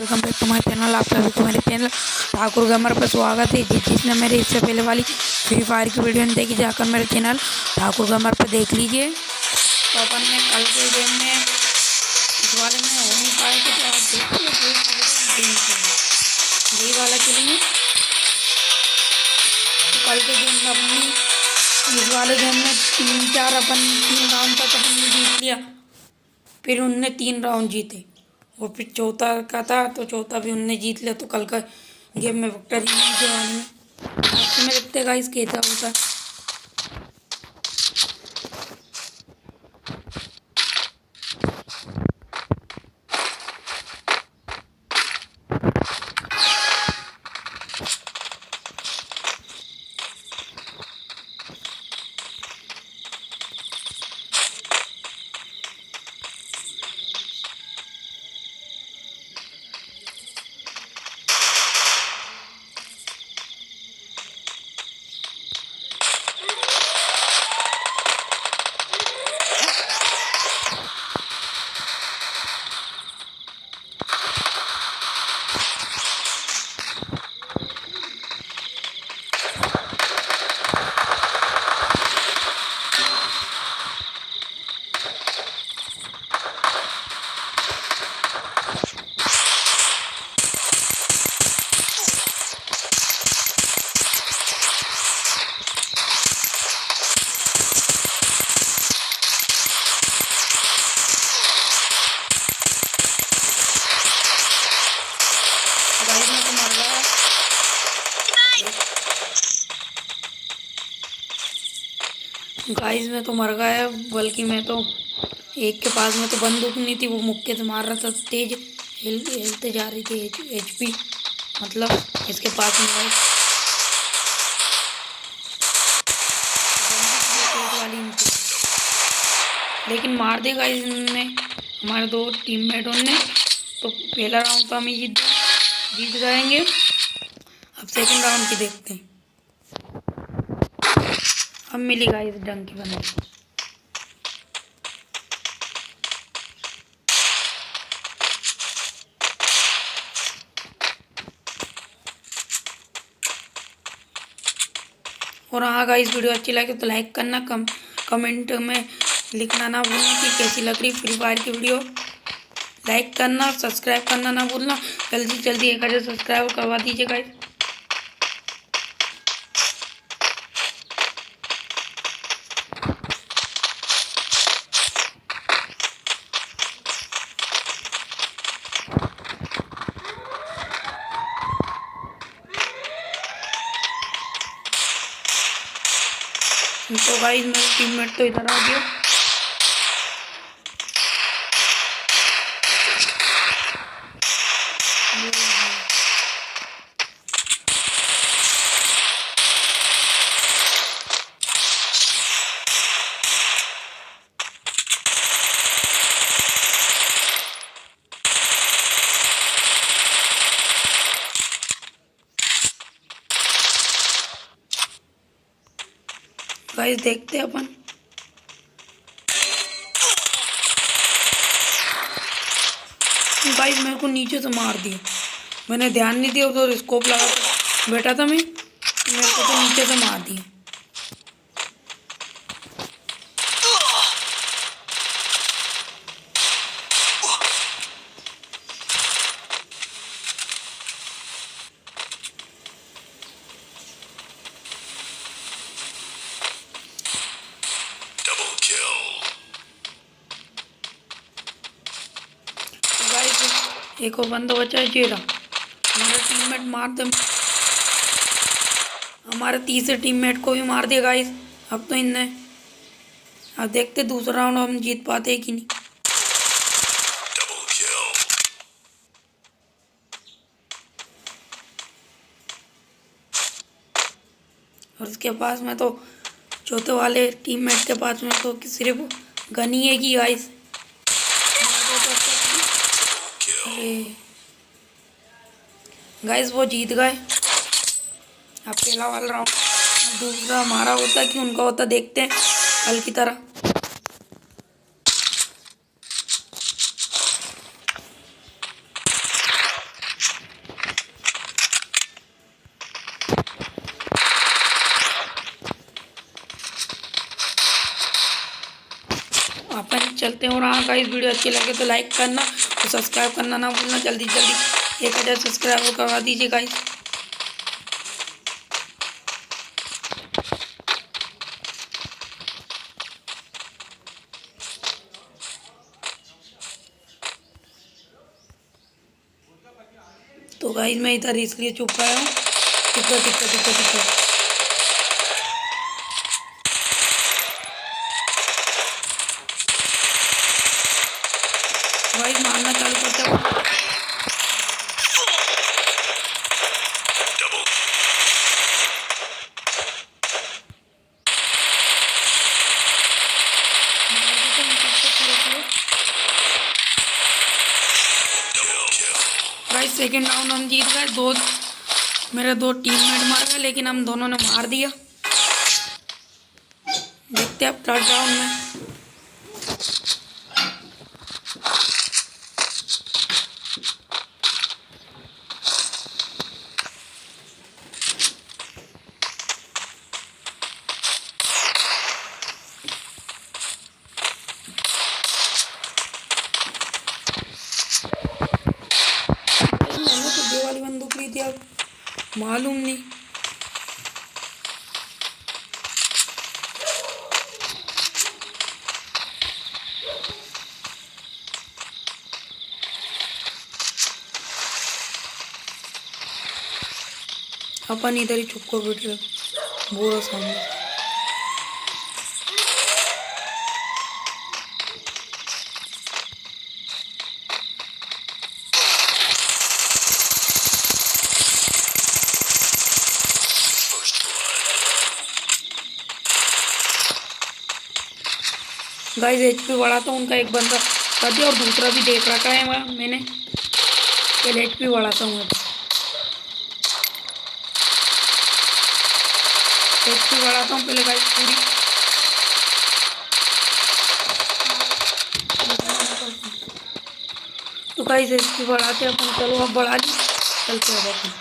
Welcome back to my channel. आप सभी को मेरे चैनल ठाकुर गेमर पर स्वागत है। जिसने मेरे इससे पहले वाली फ्री फायर की वीडियो नहीं देखी, जाकर मेरे चैनल ठाकुर गेमर पर देख लीजिए। तो अपन ने कल के गेम में इस वाले में हो नहीं पाए थे, तो आप देखिए यही वाला खेलेंगे। तो कल के गेम में अपनी इस वाले गेम में 3 राउंड तक अपन ने जीत लिया। फिर उनने 3 राउंड जीते और फिर चौथा का था तो चौथा भी उनने जीत लिया। तो कल का गेम में विक्टरी के बारे में आपसे में देखते गाइस कैसा होता है। गाइस में तो मर गया, बल्कि मैं तो एक के पास में तो बंदूक नहीं थी, वो मुक्के से मार रहा था। तेज हिलते जा रही थी एचपी, मतलब इसके पास में गाइस तेज वाली नहीं थी, लेकिन मार देगा इनने हमारे 2 टीममेटों ने। तो पहला राउंड तो हम ही जीत जाएंगे। अब सेकंड राउंड की देखते हैं। अब मिली गाइस डंक की बंदे। और हाँ गाइस, वीडियो अच्छी लगे तो लाइक करना, कमेंट में लिखना ना भूलना कि कैसी लग रही फ्री फायर की वीडियो। लाइक करना, सब्सक्राइब करना ना भूलना। जल्दी जल्दी 1000 सब्सक्राइब करवा दीजिए गाइस। तो गाइस मेरा टीममेट तो इधर आ गया। गाइस देखते हैं अपन। गाइस मेरे को नीचे से मार दिया, मैंने ध्यान नहीं दिया, उधर स्कोप लगा बैठा था मैं, मेरे को तो नीचे से मार दिया। एक और बंदा बचा है, जेरा हमारा टीममेट मार दे, हमारे तीसरे टीममेट को भी मार दिया गाइस। अब तो इनने, अब देखते दूसरा राउंड हम जीत पाते हैं कि नहीं। और उसके पास में तो चौथे वाले टीममेट के पास में तो सिर्फ गन ही है कि गाइस। गाइस वो जीत गए। अब पहला वाला राउंड, दूसरा हमारा होता कि उनका होता, देखते हैं कल की तरह। चलते हैं। और हाँ गाइस, वीडियो अच्छी लगे तो लाइक करना और सब्सक्राइब करना ना भूलना। जल्दी जल्दी 1000 सब्सक्राइबर करवा दीजिए गाइस। तो गाइस मैं इधर इसलिए चुप आया हूँ। टिक्का टिक्का टिक्का टिक्का गाइस मारना चालू करते हैं। गाइस सेकेंड राउंड हम जीत गए। मेरे 2 टीममेट मर गए, लेकिन हम दोनों ने मार दिया। देखते हैं अब थर्ड राउंड में। मैंने तो दो वाली बंदूक ली थी, अब मालूम नहीं। अपन इधर ही चुप को बैठे बोरा सामने। गाइस एचपी बढ़ाता हूँ, उनका एक बंदा कर दिया और दूसरा भी देख रखा है मैंने। पहले एचपी बढ़ाता हूँ, एचपी बढ़ाता हूँ पहले गाइस पूरी। तो गाइस एचपी बढ़ाते हैं अपन। चलो अब बढ़ा ली, चलते हैं अपन।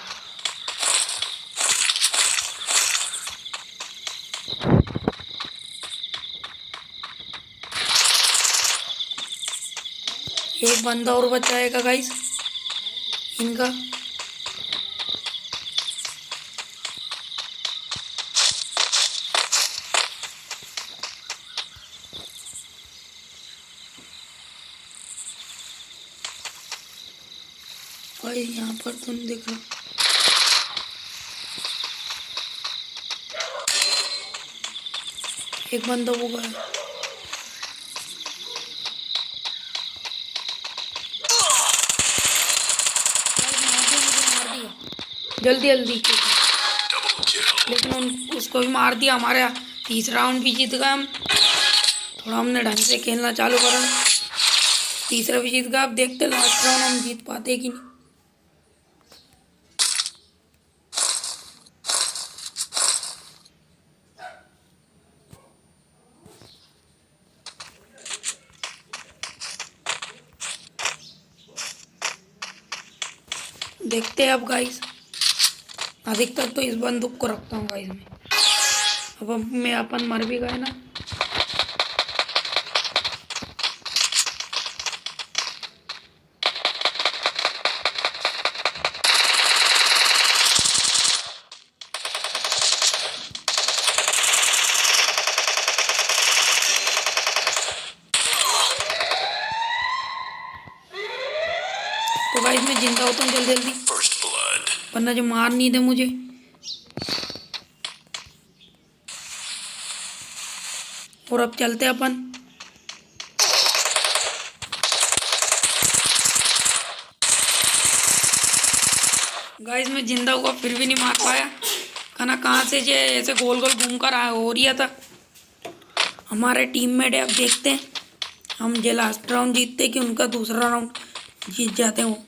एक बंदा और बचाएगा गाइस इनका। भाई यहाँ पर तो नहीं दिख रहा। एक बंदा वो गया। जल्दी जल्दी, लेकिन उसको भी मार दिया। हमारे तीसरा राउंड भी जीत गए हम। थोड़ा हमने ढंग से खेलना चालू करा, तीसरा भी जीत गया। अब देखते लास्ट राउंड हम जीत पाते कि नहीं। देखते हैं अब गाइस। अधिकतर तो इस बंदूक को रखता हूँ गाइस मैं। अब मैं अपन मर भी गए ना। तो गाइस मैं जिंदा होता हूँ जल्दी जल्दी, वरना जो मार नहीं दे मुझे। और अब चलते अपन। गाइस मैं जिंदा हुआ फिर भी नहीं मार पाया। खाना कहाँ से जो ऐसे गोल गोल घूम कर हो रहा था। हमारे टीममेट है, अब देखते हैं हम जो लास्ट राउंड जीतते कि उनका दूसरा राउंड जीत जाते हैं वो।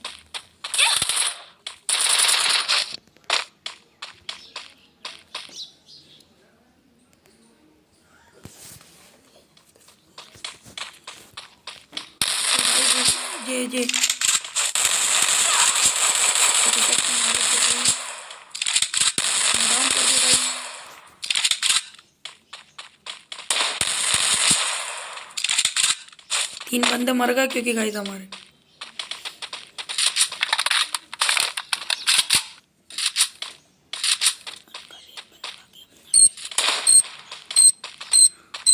जे जे 3 बंदे मर गए क्योंकि गाइस हमारे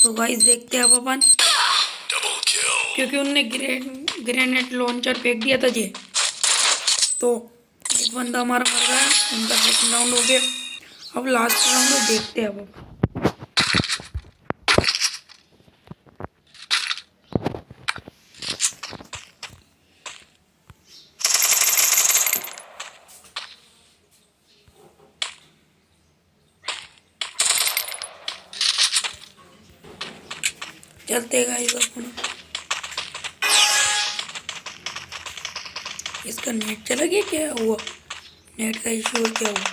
तो गाइस देखते हैं अब अपन, क्योंकि उनने ग्रेनेड लॉन्चर फेंक दिया था ये, तो एक बंदा हमारा मर गया, उनका सेकंड राउंड हो गया। अब लास्ट राउंड में देखते हैं अब। चलते गाइस अपन। इसका नेट चला गया, क्या हुआ? नेट का इशू क्या हुआ?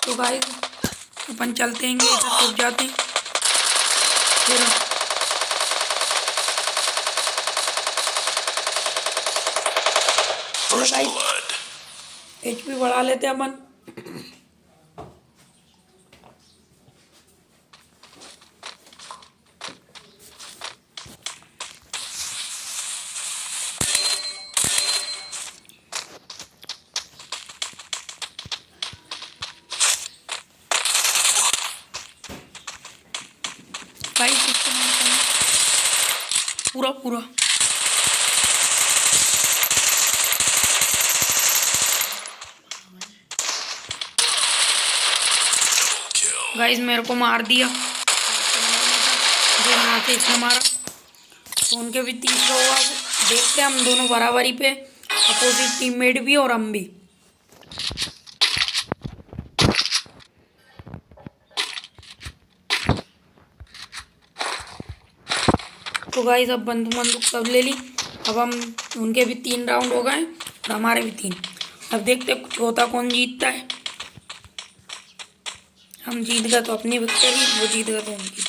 तो गाइस अपन चलते हैं, इधर छुप जाते हैं फिर। HP बढ़ा लेते हैं अपन। गाइस पूरा पूरा गाइस मेरे को मार दिया जो यहाँ से इसने मारा, तो उनके भी 30 हुआ। देखते हैं हम दोनों बराबरी पे, अपोजिट टीममेट भी और हम भी। तो गाइस अब बंदूक सब ले ली। अब हम उनके भी 3 राउंड हो गए और हमारे भी 3। अब देखते चौथा कौन जीतता है। हम जीत गए तो अपनी विक्ट्री, वो जीत गए तो उनकी।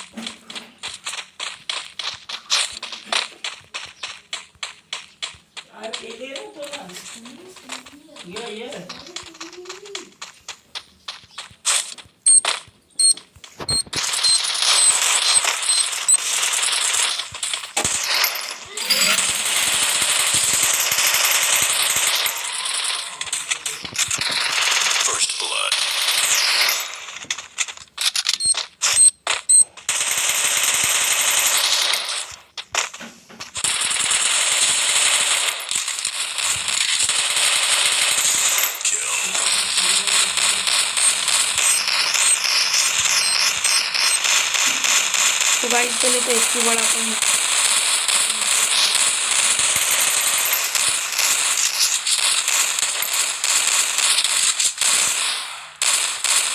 तो गाइस पहले तो HP बढ़ाता हूँ।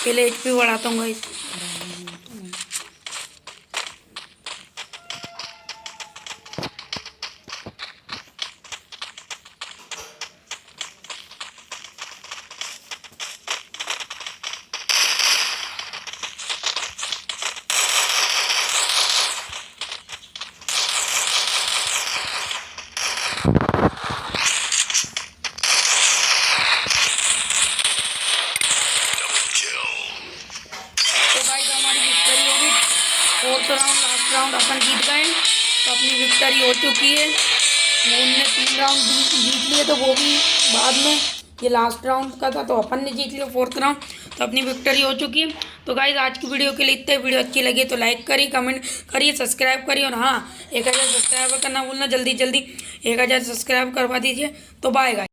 पहले HP बढ़ाता हूँ guys. Fourth round last round अपन जीत गए, तो अपनी विक्ट्री हो चुकी है। उनने 3 राउंड जीत लिए, तो वो भी बाद में, ये लास्ट राउंड का था तो अपन ने जीत लिया 4th राउंड, तो अपनी विक्ट्री हो चुकी है। तो गाइस आज की वीडियो के लिए इतना। वीडियो अच्छी लगी तो लाइक करिए, कमेंट करिए, सब्सक्राइब करिए, और हाँ 1000 सब्सक्राइबर करना भूलना, जल्दी 1000 सब्सक्राइब करवा दीजिए। तो बाय गाइस।